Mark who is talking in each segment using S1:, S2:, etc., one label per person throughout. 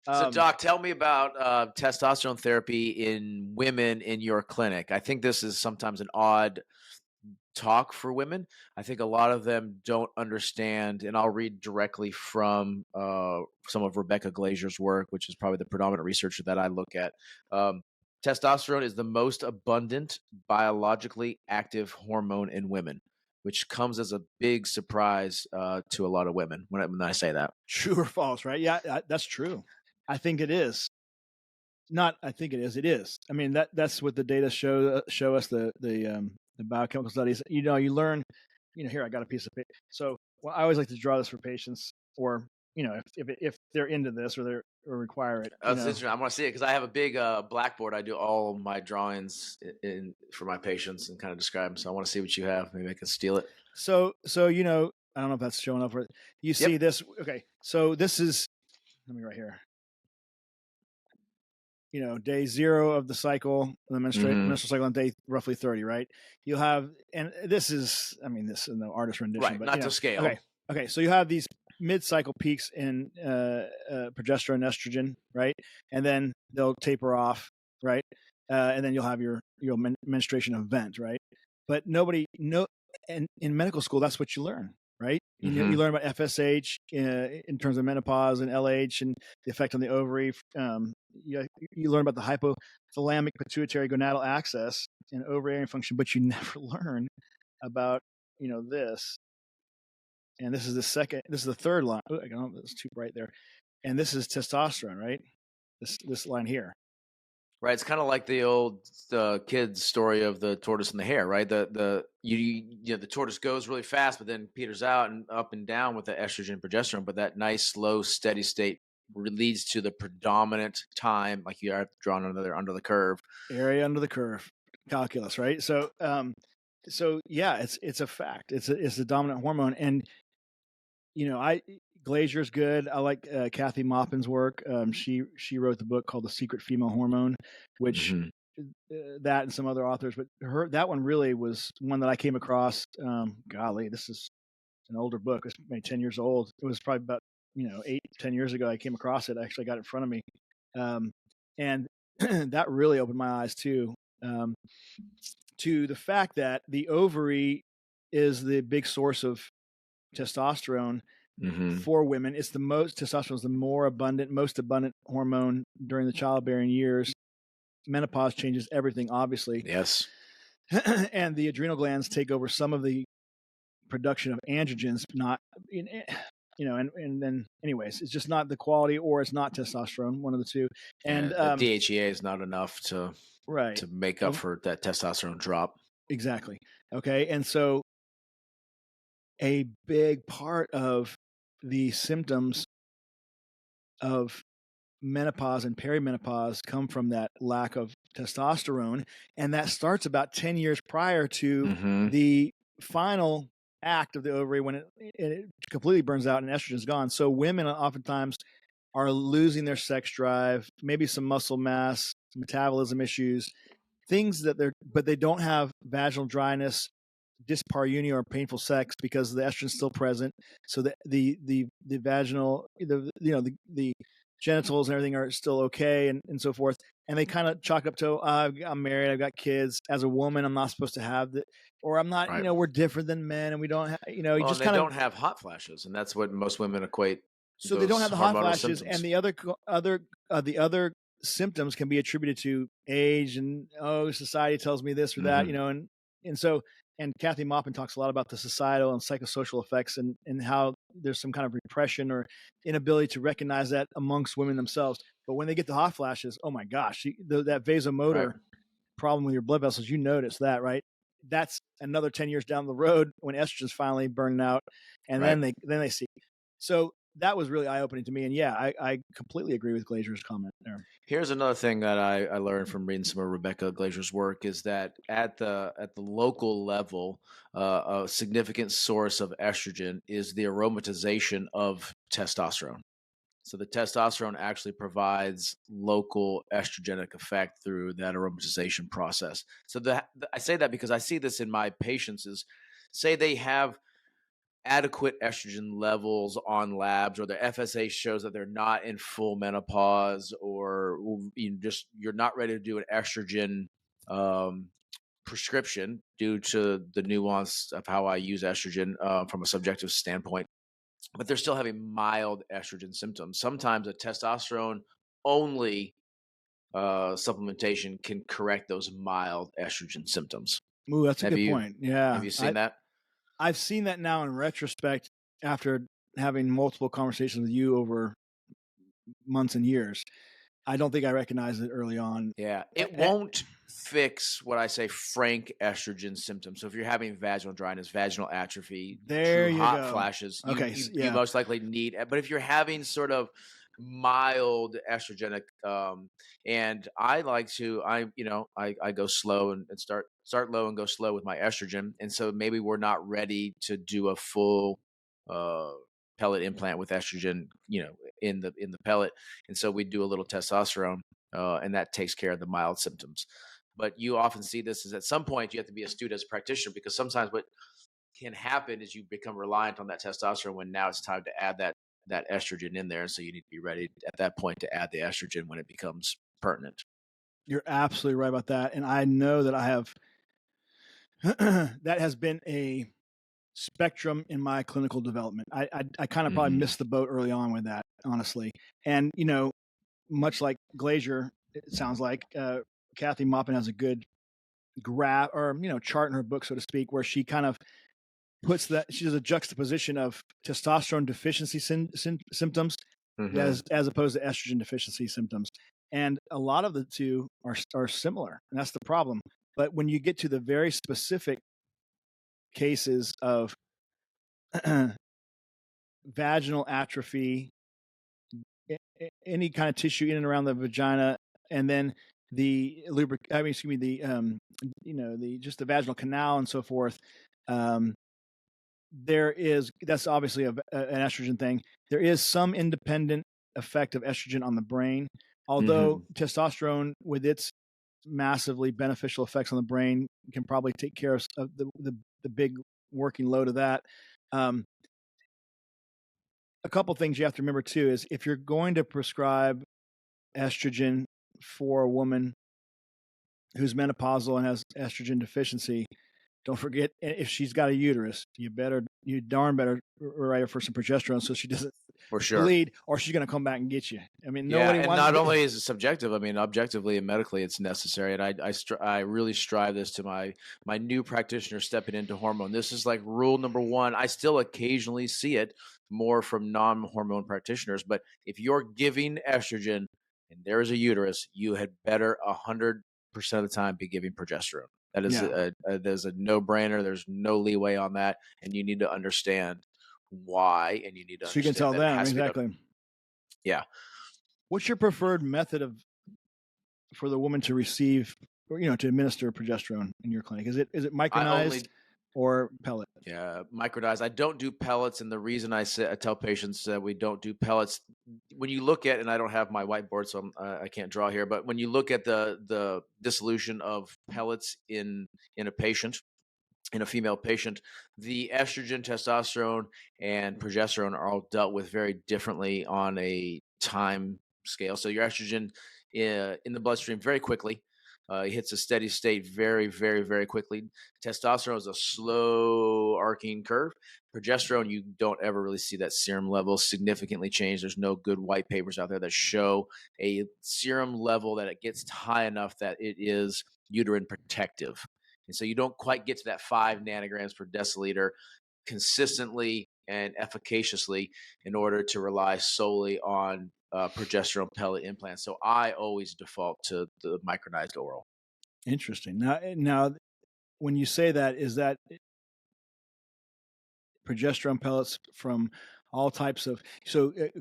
S1: So, Doc, tell me about testosterone therapy in women in your clinic. I think this is sometimes an odd talk for women. I think a lot of them don't understand, and I'll read directly from some of Rebecca Glazier's work, which is probably the predominant researcher that I look at. Um, Testosterone is the most abundant biologically active hormone in women, which comes as a big surprise to a lot of women when I say that.
S2: True or false, right? Yeah, that's true. I think it is. Not, I think it is. It is. I mean, that's what the data show us, the biochemical studies. You learn. Here I got a piece of paper. So, well, I always like to draw this for patients, or if they're into this or require it.
S1: That's interesting. I want to see it because I have a big blackboard. I do all my drawings for my patients and kind of describe them. So I want to see what you have. Maybe I can steal it.
S2: So I don't know if that's showing up. You see this? Okay, so this is. Let me right here. Day 0 of the cycle, the menstrual cycle on day roughly 30, right? You'll have, and this is no artist rendition,
S1: right?
S2: But
S1: not to scale.
S2: Okay. So you have these mid-cycle peaks in progesterone, estrogen, right? And then they'll taper off, right? And then you'll have your menstruation event, right? But and in medical school, that's what you learn, right? You learn about FSH in terms of menopause and LH and the effect on the ovary. You learn about the hypothalamic pituitary gonadal axis and ovarian function, but you never learn about this. And this is the third line. Oh, it's too bright there. And this is testosterone, right? This line here.
S1: Right, it's kind of like the old kid's story of the tortoise and the hare, right? The tortoise goes really fast, but then peters out and up and down with the estrogen and progesterone. But that nice, slow, steady state leads to the predominant time, like you are drawn under the curve.
S2: Area under the curve, calculus, right? So, yeah, it's a fact. It's the dominant hormone, and Glazier's good. I like Kathy Maupin's work. She wrote the book called The Secret Female Hormone, which that and some other authors, but that one really was one that I came across. Golly, this is an older book. It's maybe 10 years old. It was probably about 8-10 years ago I came across it. I actually got it in front of me, and that really opened my eyes too, to the fact that the ovary is the big source of testosterone for women. It's testosterone is the most abundant hormone during the childbearing years. Menopause changes everything, obviously.
S1: Yes.
S2: And the adrenal glands take over some of the production of androgens, not and then anyways, it's just not the quality, or it's not testosterone, one of the two. And
S1: the DHEA is not enough to make up for that testosterone drop.
S2: Exactly. Okay. And so a big part of the symptoms of menopause and perimenopause come from that lack of testosterone. And that starts about 10 years prior to the final act of the ovary, when it completely burns out and estrogen is gone. So women oftentimes are losing their sex drive, maybe some muscle mass, metabolism issues, things but they don't have vaginal dryness, dyspareunia, or painful sex because the estrogen is still present. So the vaginal, the genitals and everything are still okay, and so forth. And they kind of chalk up to, I'm married, I've got kids. As a woman, I'm not supposed to have that, or I'm not.
S1: Right.
S2: We're different than men, and we don't have.
S1: They don't have hot flashes, and that's what most women equate.
S2: So they don't have the hot flashes,
S1: symptoms.
S2: And the other symptoms can be attributed to age and society tells me this or that, and so. And Kathy Maupin talks a lot about the societal and psychosocial effects and how there's some kind of repression or inability to recognize that amongst women themselves. But when they get the hot flashes, oh my gosh, that vasomotor problem with your blood vessels, you notice that, right? That's another 10 years down the road when estrogen's finally burning out, and then they see. So that was really eye-opening to me. And yeah, I completely agree with Glazier's comment there.
S1: Here's another thing that I learned from reading some of Rebecca Glazier's work is that at the local level, a significant source of estrogen is the aromatization of testosterone. So the testosterone actually provides local estrogenic effect through that aromatization process. So I say that because I see this in my patients is, say they have adequate estrogen levels on labs, or their FSA shows that they're not in full menopause, or just you're not ready to do an estrogen um, prescription due to the nuance of how I use estrogen from a subjective standpoint, but they're still having mild estrogen symptoms. Sometimes a testosterone only supplementation can correct those mild estrogen symptoms.
S2: Ooh, that's a
S1: Have
S2: good
S1: you
S2: point.
S1: have
S2: Yeah,
S1: you seen that?
S2: I've seen that now in retrospect after having multiple conversations with you over months and years. I don't think I recognized it early on.
S1: Yeah,
S2: Eh,
S1: it
S2: eh,
S1: won't fix what I say frank estrogen symptoms. So if you're having vaginal dryness, vaginal atrophy,
S2: there
S1: true
S2: you
S1: hot
S2: go.
S1: flashes, you
S2: Okay,
S1: you you
S2: yeah,
S1: most likely need. But if you're having sort of mild estrogenic, and I like to, I go slow and start low and go slow with my estrogen, and so maybe we're not ready to do a full uh, pellet implant with estrogen, in the pellet, and so we do a little testosterone, and that takes care of the mild symptoms. But you often see this is at some point you have to be astute as a practitioner, because sometimes what can happen is you become reliant on that testosterone when now it's time to add that estrogen in there, and so you need to be ready at that point to add the estrogen when it becomes pertinent.
S2: you're absolutely right about that. And I know that I have that has been a spectrum in my clinical development. I kind of probably
S1: Hmm.
S2: missed the boat early on with that, honestly. And much like Glazier, it sounds like Kathy Maupin has a good graph or chart in her book, so to speak, where she kind of puts that she does a juxtaposition of testosterone deficiency symptoms
S1: Hmm.
S2: as opposed to estrogen deficiency symptoms, and a lot of the two are similar, and that's the problem. But when you get to the very specific cases of vaginal atrophy, any kind of tissue in and around the vagina, and then the excuse me, the the just the vaginal canal and so forth. Um, that's obviously an estrogen thing. There is some independent effect of estrogen on the brain, although
S1: Hmm.
S2: testosterone, with its massively beneficial effects on the brain, can probably take care of the big working load of that. Um, a couple things you have to remember too is if you're going to prescribe estrogen for a woman who's menopausal and has estrogen deficiency, don't forget, if she's got a uterus, you darn better write her for some progesterone so she doesn't
S1: For sure.
S2: bleed, or she's going to come back and get you. I mean,
S1: Yeah,
S2: nobody
S1: and
S2: wants to
S1: not
S2: get.
S1: only is it subjective, I mean, objectively and medically, it's necessary. And I really strive this to my new practitioner stepping into hormone. This is like rule number one. I still occasionally see it more from non-hormone practitioners, but if you're giving estrogen and there is a uterus, you had better 100% of the time be giving progesterone. That is
S2: Yeah,
S1: there's a no-brainer. There's no leeway on that, and you need to understand why, and you need to
S2: so you can
S1: understand
S2: tell
S1: that it
S2: them
S1: has to be done.
S2: exactly.
S1: Yeah.
S2: What's your preferred method of for the woman to receive, or to administer progesterone in your clinic? Is it
S1: I
S2: micronized
S1: only
S2: or pellet?
S1: Yeah, microdose. I don't do pellets, and the reason I tell patients that we don't do pellets, when you look at, and I don't have my whiteboard, so I can't draw here, but when you look at the dissolution of pellets in a patient, in a female patient, the estrogen, testosterone, and progesterone are all dealt with very differently on a time scale. So your estrogen in the bloodstream very quickly. It hits a steady state very, very, very quickly. Testosterone is a slow arcing curve. Progesterone, you don't ever really see that serum level significantly change. There's no good white papers out there that show a serum level that it gets high enough that it is uterine protective. And so you don't quite get to that 5 nanograms per deciliter consistently and efficaciously in order to rely solely on progesterone pellet implants. So I always default to the micronized oral.
S2: Interesting. Now, when you say that, is that progesterone pellets from all types of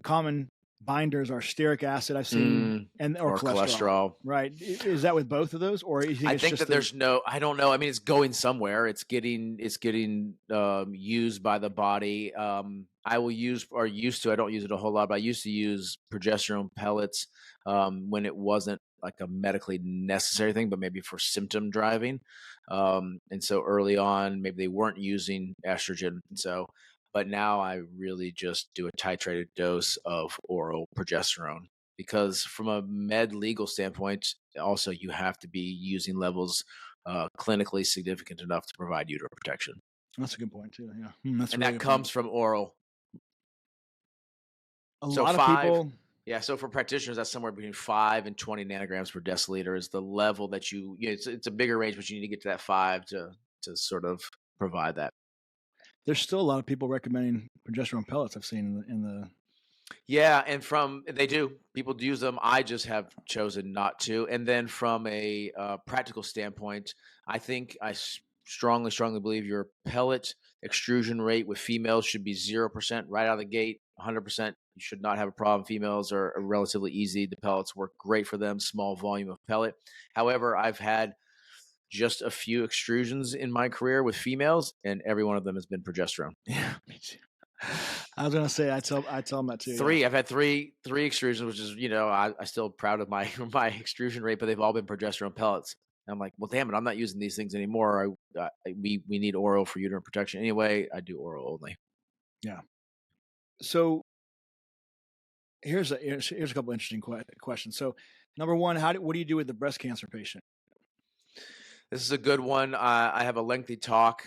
S2: common binders are stearic acid I've seen, and or
S1: Or
S2: cholesterol,
S1: cholesterol.
S2: right? Is that with both of those, or you think
S1: I
S2: it's
S1: think
S2: just
S1: that
S2: the
S1: there's no, I don't know. I mean, it's going somewhere. It's getting used by the body. I will use, or used to, I don't use it a whole lot, but I used to use progesterone pellets when it wasn't like a medically necessary thing, but maybe for symptom driving. And so early on, maybe they weren't using estrogen. And so But now I really just do a titrated dose of oral progesterone because, from a med legal standpoint, also you have to be using levels clinically significant enough to provide uterine protection,
S2: That's a good point too. Yeah, that's a
S1: and
S2: really
S1: that
S2: good point.
S1: comes from oral.
S2: A
S1: So
S2: lot of
S1: five,
S2: people.
S1: yeah. So for practitioners, that's somewhere between 5 and 20 nanograms per deciliter is the level that it's a bigger range, but you need to get to that 5 to sort of provide that.
S2: There's still a lot of people recommending progesterone pellets. I've seen in the
S1: Yeah, and from they do. People do use them. I just have chosen not to. And then from a practical standpoint, I think strongly, strongly believe your pellet extrusion rate with females should be 0% right out of the gate. 100%. You should not have a problem. Females are relatively easy. The pellets work great for them. Small volume of pellet. However, I've had just a few extrusions in my career with females, and every one of them has been progesterone.
S2: yeah. Me too. I was gonna say I tell them that too. Yeah.
S1: Three. I've had three extrusions, which is I still proud of my my extrusion rate, but they've all been progesterone pellets. And I'm like, well, damn it, I'm not using these things anymore. We need oral for uterine protection anyway. I do oral only.
S2: Yeah. So here's a couple interesting questions. So number one, what do you do with the breast cancer patient?
S1: This is a good one. I have a lengthy talk,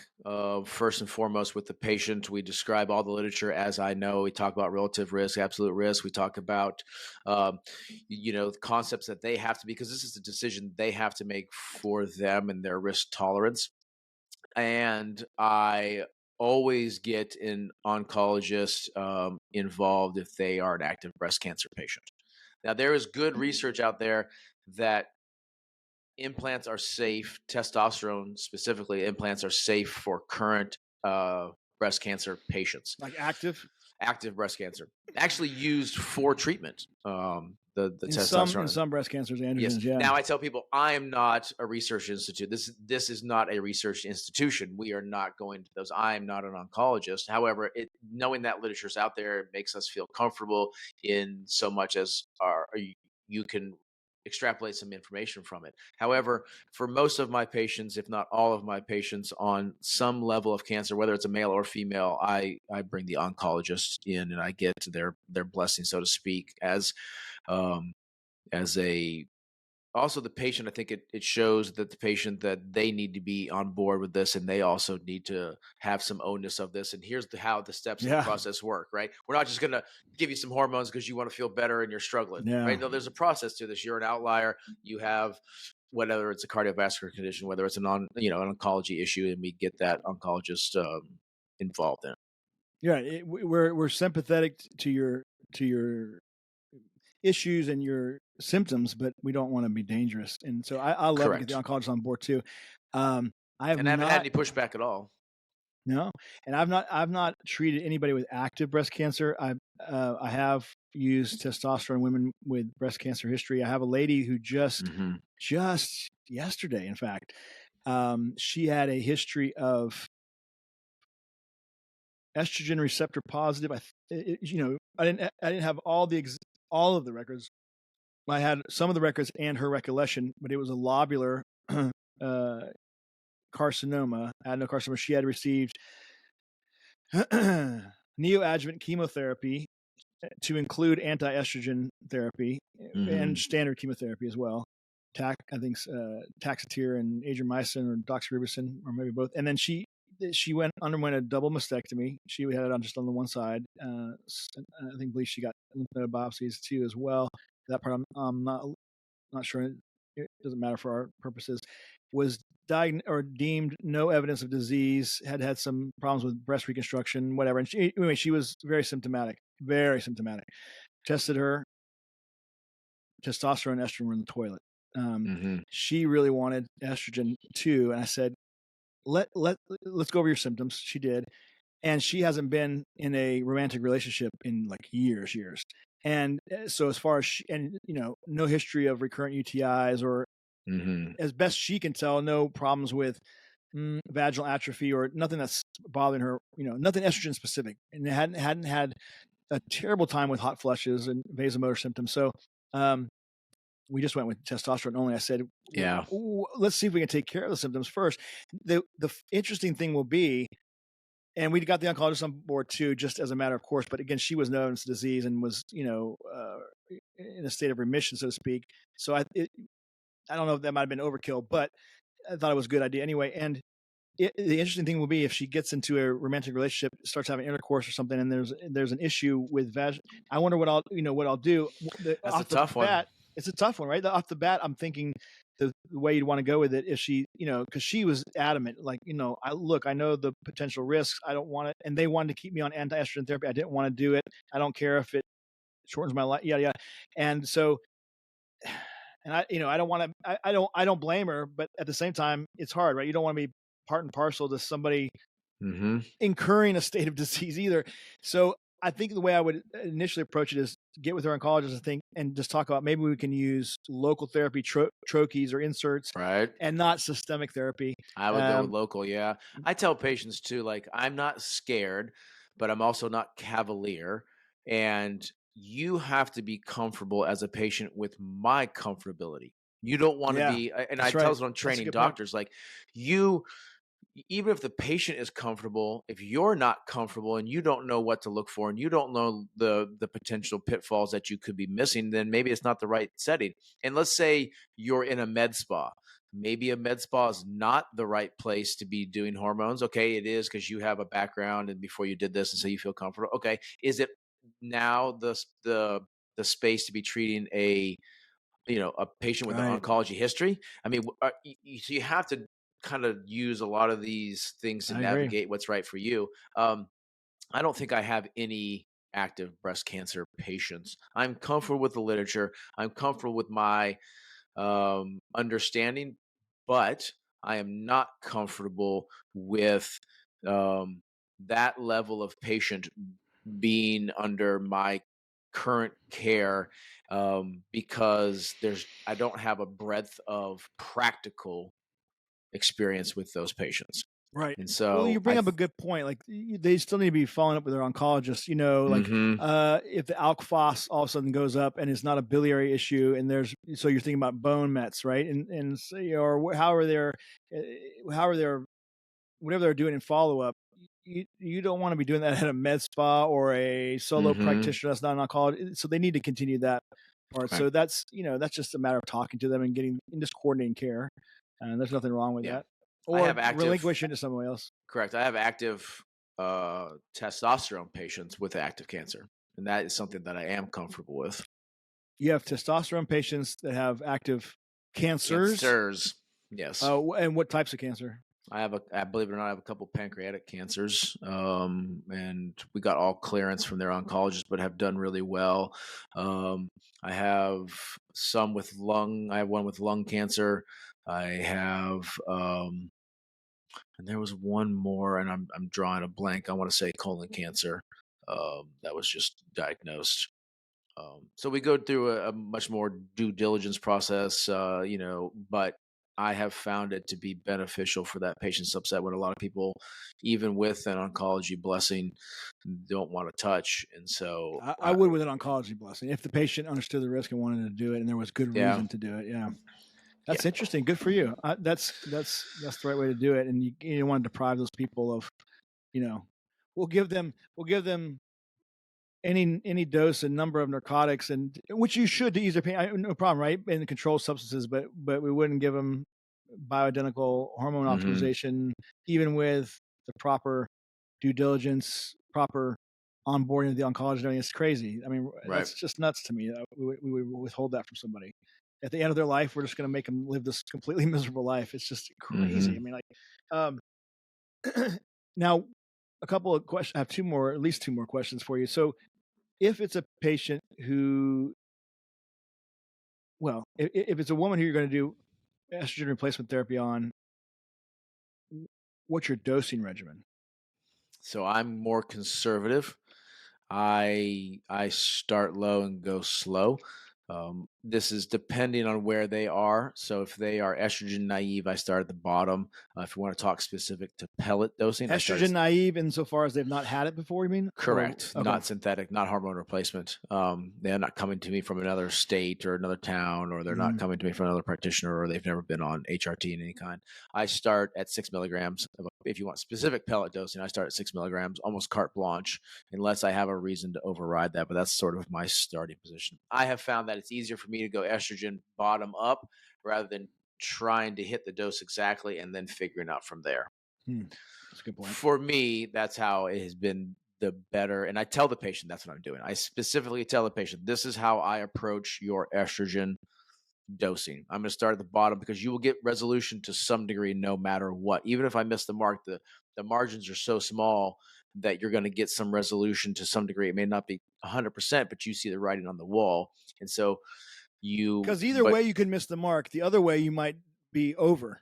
S1: first and foremost, with the patient. We describe all the literature as I know. We talk about relative risk, absolute risk. We talk about, the concepts that they have to, because this is a decision they have to make for them and their risk tolerance. And I always get an oncologist involved if they are an active breast cancer patient. Now, there is good research out there that implants are safe. Testosterone, specifically, implants are safe for current breast cancer patients.
S2: Like active?
S1: Active breast cancer, actually used for treatment. The
S2: In
S1: testosterone.
S2: some breast cancers,
S1: Yes.
S2: androgens. Yeah.
S1: Now I tell people I am not a research institute. This is not a research institution. We are not going to those. I am not an oncologist. However, knowing that literature is out there, it makes us feel comfortable in so much as you can extrapolate some information from it. However, for most of my patients, if not all of my patients on some level of cancer, whether it's a male or female, I bring the oncologist in and I get their blessing, so to speak, um, as a also the patient. I think it shows that the patient that they need to be on board with this, and they also need to have some onus of this. And here's how the steps of the
S2: Yeah.
S1: process work, right? We're not just going to give you some hormones because you want to feel better and you're struggling,
S2: Yeah.
S1: right? No, there's a process to this. You're an outlier. You have, whether it's a cardiovascular condition, whether it's an oncology issue, and we get that oncologist involved in it.
S2: Yeah. We're sympathetic to your issues and your symptoms, but we don't want to be dangerous. And so I love to get the
S1: Correct.
S2: oncologist on board too. I have
S1: And I haven't had
S2: not
S1: any pushback at all.
S2: no, and I've not treated anybody with active breast cancer. I have used testosterone in women with breast cancer history. I have a lady who just yesterday, in fact, she had a history of estrogen receptor positive. I didn't have all of the records. I had some of the records and her recollection, but it was a lobular carcinoma, adenocarcinoma. She had received neoadjuvant chemotherapy to include anti-estrogen therapy and standard chemotherapy as well. I think Taxotere and adriamycin or doxorubicin, or maybe both. And then she underwent a double mastectomy. She had it on just on the one side. I believe she got lymph node biopsies too as well. That part I'm not sure. It doesn't matter for our purposes. Was diagnosed or deemed no evidence of disease. Had some problems with breast reconstruction, whatever. And she was very symptomatic. Very symptomatic. Tested her. Testosterone and estrogen were in the toilet. She really wanted estrogen too, and I said, let's go over your symptoms. She did, and she hasn't been in a romantic relationship in like years. And so as far as no history of recurrent UTIs or as best she can tell, no problems with vaginal atrophy or nothing that's bothering her, nothing estrogen specific, and hadn't had a terrible time with hot flushes and vasomotor symptoms. So we just went with testosterone only. I said,
S1: Yeah.
S2: let's see if we can take care of the symptoms first. The interesting thing will be and we got the oncologist on board too, just as a matter of course. But again, she was Noden's disease and was, in a state of remission, so to speak. So I don't know if that might have been overkill, but I thought it was a good idea anyway. And the interesting thing will be if she gets into a romantic relationship, starts having intercourse or something, and there's an issue with vag. I wonder what I'll do.
S1: That's a
S2: Off the
S1: tough one.
S2: bat, it's a tough one, right? Off the bat, I'm thinking the way you'd want to go with it if she, because she was adamant, like, I know the potential risks. I don't want it, and they wanted to keep me on anti-estrogen therapy. I didn't want to do it. I don't care if it shortens my life, yada yada. And so, and I don't want to. I don't blame her, but at the same time, it's hard, right? You don't want to be part and parcel to somebody incurring a state of disease either. So I think the way I would initially approach it is to get with her oncologist, I think, and just talk about maybe we can use local therapy, troches or inserts,
S1: Right.
S2: and not systemic therapy.
S1: I would go with local. Yeah. I tell patients too, like, I'm not scared, but I'm also not cavalier. And you have to be comfortable as a patient with my comfortability. You don't want to
S2: Yeah,
S1: be, and I
S2: that's
S1: tell
S2: right.
S1: this when I'm
S2: That's a
S1: training
S2: good point.
S1: doctors, like, you, even if the patient is comfortable, if you're not comfortable and you don't know what to look for and you don't know the potential pitfalls that you could be missing, then maybe it's not the right setting. And let's say you're in a med spa. Maybe a med spa is not the right place to be doing hormones. Okay, it is because you have a background and before you did this, and so you feel comfortable. Okay, is it now the space to be treating a patient with an
S2: Right.
S1: oncology history? I mean, so you have to kind of use a lot of these things to
S2: I agree.
S1: navigate what's right for you. I don't think I have any active breast cancer patients. I'm comfortable with the literature. I'm comfortable with my understanding, but I am not comfortable with um, that level of patient being under my current care because I don't have a breadth of practical experience with those patients.
S2: Right.
S1: And
S2: Well, you
S1: so
S2: bring up a good point. Like they still need to be following up with their oncologist. Like
S1: Mhm.
S2: if the alk phos all of a sudden goes up and it's not a biliary issue, and so you're thinking about bone mets, right? And so, or how are their whatever they're doing in follow up. You don't want to be doing that at a med spa or a solo
S1: Mhm.
S2: practitioner that's not an oncologist. So they need to continue that part.
S1: Right.
S2: So that's just a matter of talking to them and just coordinating care. And there's nothing wrong with
S1: Yeah.
S2: that.
S1: I
S2: Or
S1: have active
S2: relinquish it to somebody else.
S1: Correct. I have active testosterone patients with active cancer, and that is something that I am comfortable with.
S2: You have testosterone patients that have active cancers.
S1: Cancers. Yes.
S2: And what types of cancer?
S1: I believe it or not, I have a couple pancreatic cancers, and we got all clearance from their oncologist, but have done really well. I have some with lung. I have one with lung cancer. I have, and there was one more, and I'm drawing a blank. I want to say colon cancer. That was just diagnosed. So we go through a much more due diligence process, but I have found it to be beneficial for that patient subset when a lot of people, even with an oncology blessing, don't want to touch. And so,
S2: I would with an oncology blessing if the patient understood the risk and wanted to do it, and there was good
S1: yeah,
S2: reason to do it. Yeah,
S1: yeah,
S2: that's interesting. Good for you. That's the right way to do it. And you don't want to deprive those people of, you know, we'll give them any dose and number of narcotics, and which you should to ease their pain. No problem, right? And controlled substances, but we wouldn't give them bioidentical hormone
S1: hmm
S2: optimization, even with the proper due diligence, proper onboarding of the oncologist. I mean, it's crazy. I mean,
S1: right.
S2: that's just nuts to me. We would withhold that from somebody. At the end of their life, we're just going to make them live this completely miserable life. It's just crazy. I
S1: hmm
S2: mean, like, um, now a couple of questions. I have at least two more questions for you. So, if it's a patient who, well, if it's a woman who you're going to do estrogen replacement therapy on, what's your dosing regimen?
S1: So I'm more conservative. I start low and go slow. This is depending on where they are. So if they are estrogen naive, I start at the bottom. If you want to talk specific to pellet dosing, I start at
S2: Estrogen naive insofar as they've not had it before, you mean?
S1: correct,
S2: Okay.
S1: not synthetic, not hormone replacement. They're not coming to me from another state or another town, or they're not coming to me from another practitioner, or they've never been on HRT in any kind. I start at 6 milligrams. If you want specific pellet dosing, I start at 6 milligrams, almost carte blanche, unless I have a reason to override that. But that's sort of my starting position. I have found that it's easier for me to go estrogen bottom up rather than trying to hit the dose exactly and then figuring out from there.
S2: That's a good point.
S1: For me, that's how it has been the better. And I tell the patient that's what I'm doing. I specifically tell the patient, this is how I approach your estrogen dosing. I'm going to start at the bottom because you will get resolution to some degree no matter what. Even if I miss the mark, the margins are so small that you're going to get some resolution to some degree. It may not be 100%, but you see the writing on the wall. And so
S2: because either way you can miss the mark. The other way you might be over.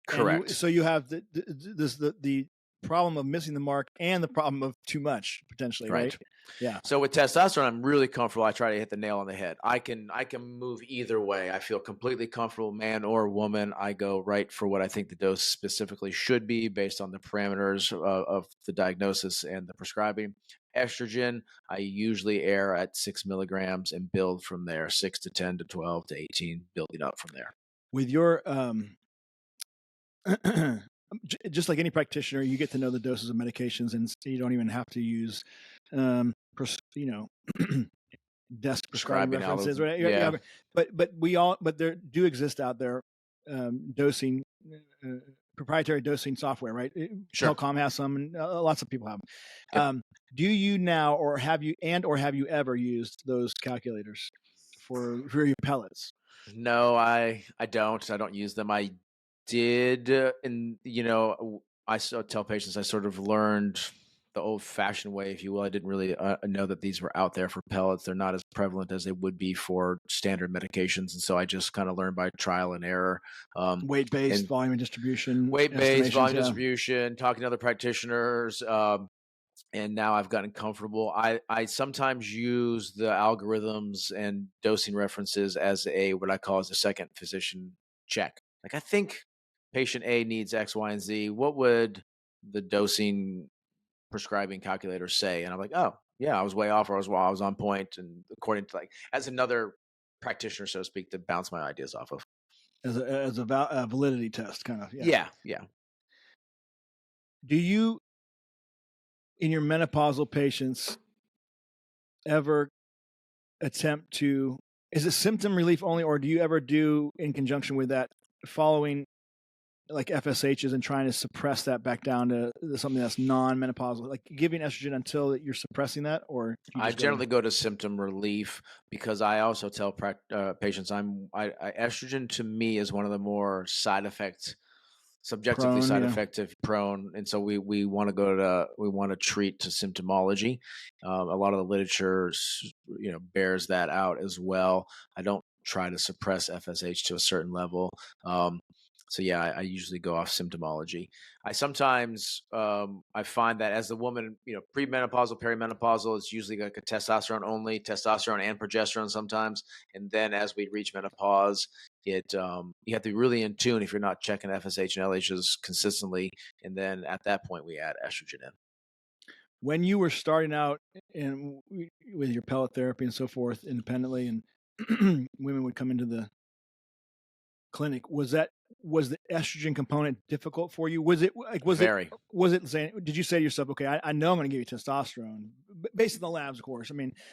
S1: Correct.
S2: So you have the problem of missing the mark and the problem of too much potentially, right? Yeah.
S1: So with testosterone, I'm really comfortable. I try to hit the nail on the head. I can move either way. I feel completely comfortable, man or woman. I go right for what I think the dose specifically should be based on the parameters of the diagnosis and the prescribing. Estrogen, I usually err at 6 milligrams and build from there, 6 to 10 to 12 to 18, building up from there.
S2: With your just like any practitioner, you get to know the doses of medications, and you don't even have to use, desk prescribing references, right?
S1: Yeah.
S2: But there do exist out there dosing, proprietary dosing software, right?
S1: Sure.
S2: Telcom has some, and lots of people have them. Yep. Do you now, or have you ever used those calculators for your pellets?
S1: No, I don't. I don't use them. I did, and I tell patients I sort of learned the old-fashioned way, if you will. I didn't really know that these were out there for pellets. They're not as prevalent as they would be for standard medications, and so I just kind of learned by trial and error.
S2: Weight-based, volume and distribution.
S1: Weight-based, volume distribution, talking to other practitioners. And now I've gotten comfortable. I sometimes use the algorithms and dosing references as what I call as a second physician check. Like, I think patient A needs X, Y, and Z. What would the dosing prescribing calculator say? And I'm like, oh, yeah, I was way off, or I was on point. And according to, as another practitioner, so to speak, to bounce my ideas off of.
S2: As a validity test, kind of.
S1: Yeah.
S2: Do you, in your menopausal patients, ever attempt to, is it symptom relief only, or do you ever do, in conjunction with that, following like FSHs and trying to suppress that back down to something that's non-menopausal, like giving estrogen until you're suppressing that? Or
S1: I generally go to symptom relief, because I also tell patients estrogen to me is one of the more subjectively side effective prone, and so we want to treat to symptomology. A lot of the literature bears that out as well. I don't try to suppress FSH to a certain level. So yeah, I usually go off symptomology. I sometimes I find that as the woman, premenopausal, perimenopausal, it's usually like a testosterone only, testosterone and progesterone sometimes, and then as we reach menopause, you have to be really in tune if you're not checking FSH and LHs consistently, and then at that point we add estrogen in.
S2: When you were starting out with your pellet therapy and so forth independently, and women would come into the clinic, was the estrogen component difficult for you? Was it saying, did you say to yourself, okay, I know I'm going to give you testosterone based on the labs, of course,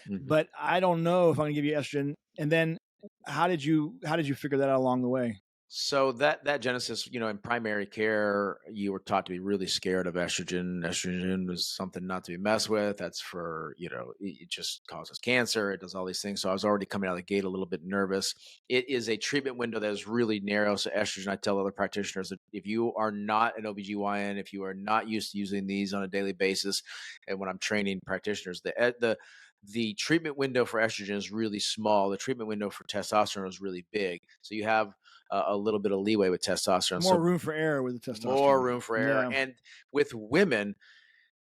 S2: but I don't know if I'm going to give you estrogen? And then how did you figure that out along the way?
S1: So that genesis, in primary care, you were taught to be really scared of estrogen. Estrogen is something not to be messed with. That's for, it just causes cancer. It does all these things. So I was already coming out of the gate a little bit nervous. It is a treatment window that is really narrow. So estrogen, I tell other practitioners that if you are not an OBGYN, if you are not used to using these on a daily basis, and when I'm training practitioners, the treatment window for estrogen is really small. The treatment window for testosterone is really big. So you have a little bit of leeway with testosterone.
S2: More room for error with the testosterone.
S1: More room for error. Yeah. And with women,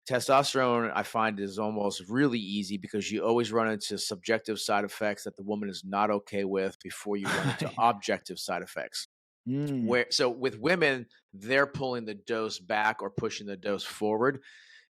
S1: Testosterone, I find, is almost really easy because you always run into subjective side effects that the woman is not okay with before you run into
S2: Right.
S1: objective side effects.
S2: Mm.
S1: Where so with women, they're pulling the dose back or pushing the dose forward.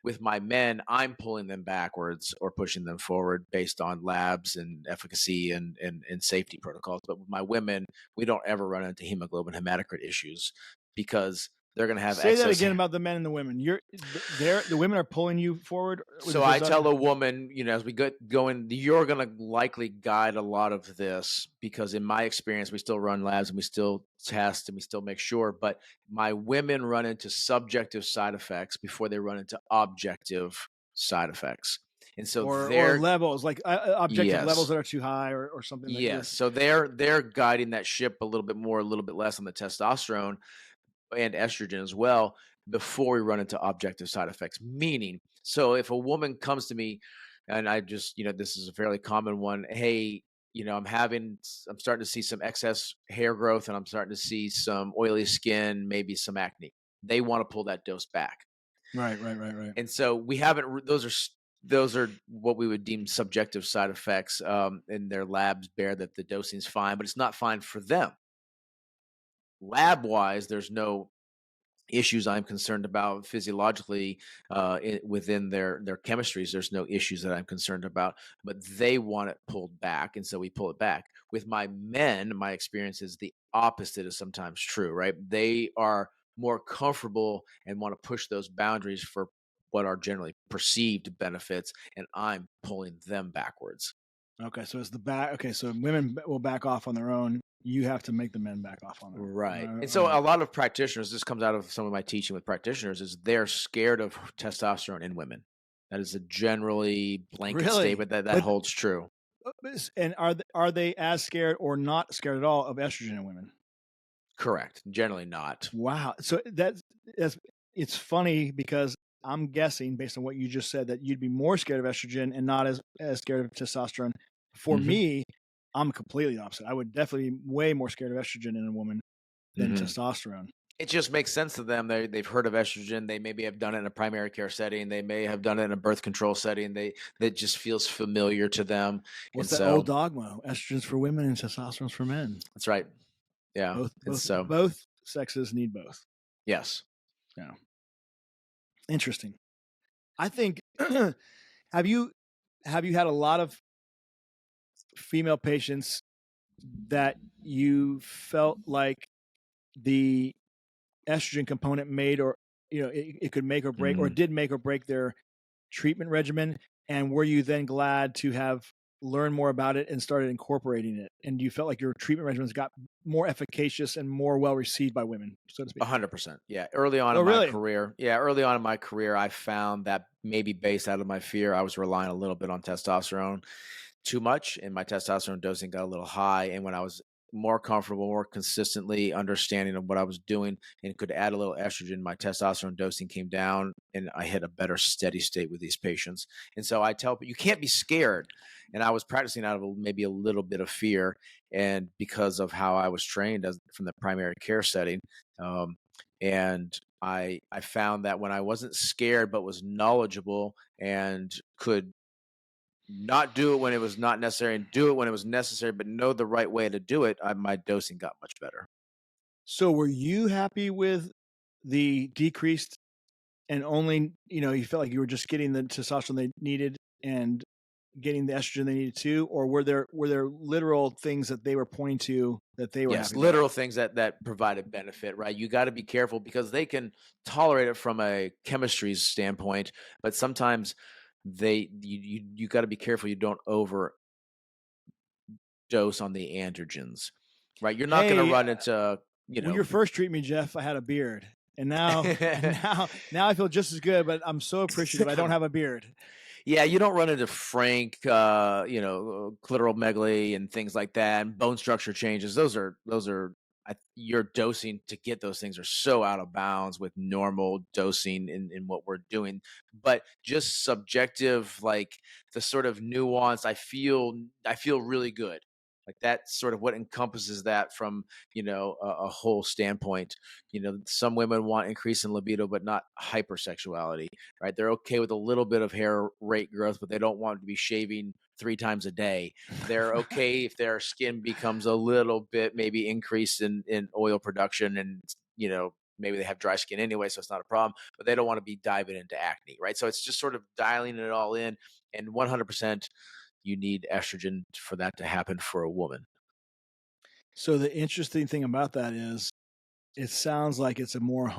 S1: With my men, I'm pulling them backwards or pushing them forward based on labs and efficacy and safety protocols. But with my women, we don't ever run into hemoglobin hematocrit issues because they're going to have
S2: Say that
S1: excess.
S2: again about the men and the women. The women are pulling you forward with the
S1: So I tell
S2: testosterone?
S1: a woman, as we get going, you're going to likely guide a lot of this because, in my experience, we still run labs and we still test and we still make sure. But my women run into subjective side effects before they run into objective side effects, and so
S2: Or levels, like, objective levels
S1: yes,
S2: that are too high or something that you're.
S1: yes. So they're guiding that ship a little bit more, a little bit less on the testosterone and estrogen as well before we run into objective side effects. Meaning, so if a woman comes to me and I just, this is a fairly common one, hey, I'm starting to see some excess hair growth and I'm starting to see some oily skin, maybe some acne. They want to pull that dose back.
S2: Right, right, right, right.
S1: And so we haven't, those are what we would deem subjective side effects. And their labs bear that the dosing's fine, but it's not fine for them. Lab wise, there's no issues I'm concerned about physiologically within their chemistries. There's no issues that I'm concerned about, but they want it pulled back, and so we pull it back. With my men, my experience is the opposite is sometimes true. Right? They are more comfortable and want to push those boundaries for what are generally perceived benefits, and I'm pulling them backwards.
S2: Okay, so it's the back. Okay, so women will back off on their own. You have to make the men back off on their
S1: Right.
S2: own.
S1: And so a lot of practitioners, this comes out of some of my teaching with practitioners, is they're scared of testosterone in women. That is a generally blanket
S2: Really?
S1: statement that
S2: But
S1: holds true.
S2: and are they as scared or not scared at all of estrogen in women?
S1: Correct. Generally not.
S2: Wow. So that's it's funny because I'm guessing based on what you just said that you'd be more scared of estrogen and not as scared of testosterone. For
S1: Hmm.
S2: me, I'm completely opposite. I would definitely be way more scared of estrogen in a woman than
S1: Hmm.
S2: testosterone.
S1: It just makes sense to them. They've heard of estrogen. They maybe have done it in a primary care setting. They may have done it in a birth control setting. That just feels familiar to them. And
S2: What's that old
S1: so
S2: dogma? Estrogen's for women and testosterone's for men.
S1: that's right. Yeah.
S2: Both
S1: And
S2: both
S1: so
S2: both sexes need both.
S1: yes.
S2: Yeah. Interesting. I think have you had a lot of female patients that you felt like the estrogen component made or it could make or break or
S1: Mm.
S2: did make or break their treatment regimen, and were you then glad to have learned more about it and started incorporating it, and you felt like your treatment regimens got more efficacious and more well received by women, so to speak?
S1: 100%. Yeah. Early on
S2: Oh,
S1: in my
S2: really?
S1: career. Yeah. Early on in my career, I found that maybe based out of my fear, I was relying a little bit on testosterone too much, and my testosterone dosing got a little high. And when I was more comfortable, more consistently understanding of what I was doing and could add a little estrogen, my testosterone dosing came down and I hit a better steady state with these patients. And so I tell people, you can't be scared. And I was practicing out of maybe a little bit of fear. And because of how I was trained from the primary care setting, um, and I found that when I wasn't scared but was knowledgeable and could not do it when it was not necessary and do it when it was necessary, but know the right way to do it, my dosing got much better.
S2: So were you happy with the decreased and only you felt like you were just getting the testosterone they needed and getting the estrogen they needed too, or were there literal things that they were pointing to that they were
S1: Yes,
S2: happy about?
S1: literal things that provided benefit, right? You got to be careful because they can tolerate it from a chemistry standpoint, but sometimes you got to be careful you don't overdose on the androgens, right? You're not going to
S2: Hey,
S1: run into, you
S2: when
S1: know,
S2: you first treated me, Jeff, I had a beard, and now now I feel just as good, but I'm so appreciative I don't have a beard.
S1: Yeah, you don't run into frank, clitoral megaly and things like that, and bone structure changes. Those are your dosing to get those things are so out of bounds with normal dosing in what we're doing. But just subjective, like the sort of nuance, I feel really good Like that's sort of what encompasses that from, a whole standpoint. Some women want increase in libido, but not hypersexuality, right? They're okay with a little bit of hair rate growth, but they don't want to be shaving 3 times a day. They're okay if their skin becomes a little bit maybe increased in oil production, and maybe they have dry skin anyway, so it's not a problem, but they don't want to be diving into acne, right? So it's just sort of dialing it all in, and 100% you need estrogen for that to happen for a woman.
S2: So the interesting thing about that is it sounds like it's a more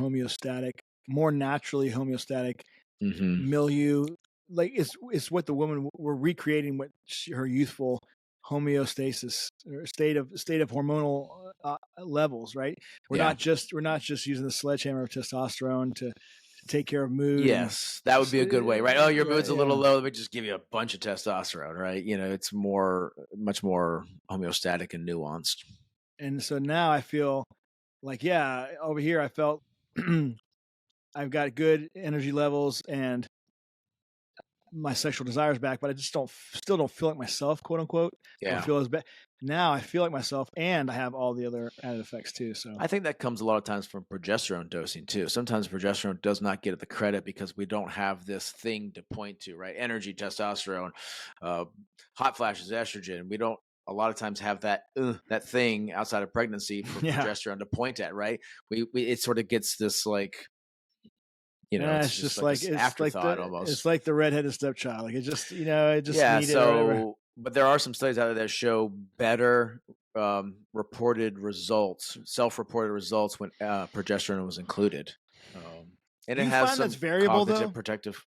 S2: naturally homeostatic
S1: Hmm.
S2: milieu. Like it's what the woman we're recreating what her youthful homeostasis or state of hormonal levels, right?
S1: Yeah.
S2: We're not just using the sledgehammer of testosterone to take care of mood and
S1: Yes, that would be a good way, right? Oh, your
S2: right,
S1: mood's a little
S2: yeah.
S1: low. Let me just give you a bunch of testosterone, right? It's much more homeostatic and nuanced.
S2: And so now I feel like, yeah, over here I felt I've got good energy levels and my sexual desires back, but I just still don't feel like myself, quote unquote, or
S1: Yeah.
S2: feel as bad. Now I feel like myself, and I have all the other added effects too. So
S1: I think that comes a lot of times from progesterone dosing too. Sometimes progesterone does not get the credit because we don't have this thing to point to, right? Energy, testosterone, uh, hot flashes, estrogen. We don't a lot of times have that thing outside of pregnancy for
S2: yeah,
S1: progesterone to point at, right? We it sort of gets this like,
S2: yeah,
S1: it's just like a afterthought almost.
S2: it's like the redheaded stepchild. Like it just
S1: Yeah,
S2: needed or whatever.
S1: so but there are some studies out there that show better reported results, self-reported results when progesterone was included, and
S2: Do
S1: it
S2: you
S1: has
S2: find that's
S1: some
S2: variable
S1: cognitive
S2: though?
S1: protective.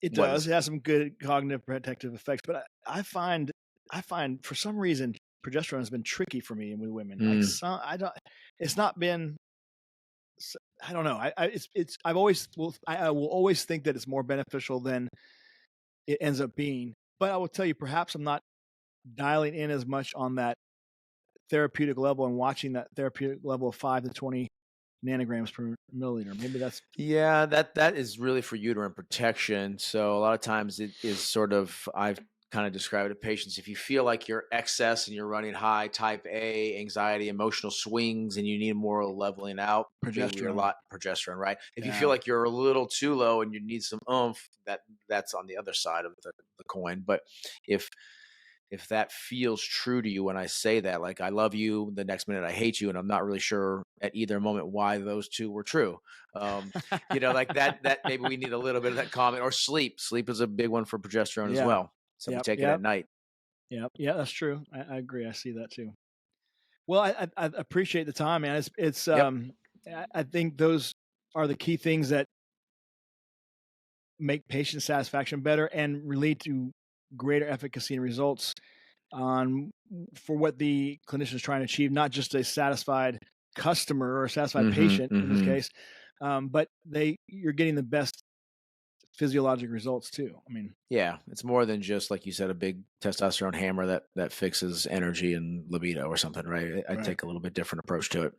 S2: It
S1: What
S2: does.
S1: is?
S2: It has some good cognitive protective effects, but I find for some reason progesterone has been tricky for me with women. Like
S1: Mm,
S2: some, I don't. It's not been. I don't know. It's. I've always I will always think that it's more beneficial than it ends up being. But I will tell you, perhaps I'm not dialing in as much on that therapeutic level and watching that therapeutic level of 5 to 20 nanograms per milliliter. Maybe that's
S1: yeah, that is really for uterine protection. So a lot of times it is sort of I've kind of described it to patients. If you feel like you're excess and you're running high type A anxiety, emotional swings, and you need more leveling out, maybe a
S2: progesterone.
S1: lot progesterone, right? If you feel
S2: Yeah,
S1: like you're a little too low and you need some oomph, that's on the other side of the coin. But if if that feels true to you when I say that, like I love you, the next minute I hate you, and I'm not really sure at either moment why those two were true. Um, like that maybe we need a little bit of that comment or sleep. Sleep is a big one for progesterone as
S2: yeah,
S1: well. So we
S2: yep,
S1: take it at
S2: yep,
S1: night.
S2: yep, yeah. That's true. I agree. I see that too. Well, I appreciate the time, man. It's
S1: Yep.
S2: I think those are the key things that make patient satisfaction better and lead to greater efficacy and results on for what the clinician is trying to achieve, not just a satisfied customer or a satisfied
S1: Mm-hmm.
S2: patient in this
S1: Mm-hmm.
S2: case, but you're getting the best physiologic results too. I mean,
S1: Yeah. It's more than just like you said, a big testosterone hammer that fixes energy and libido or something, right? I
S2: right.
S1: take a little bit different approach to it.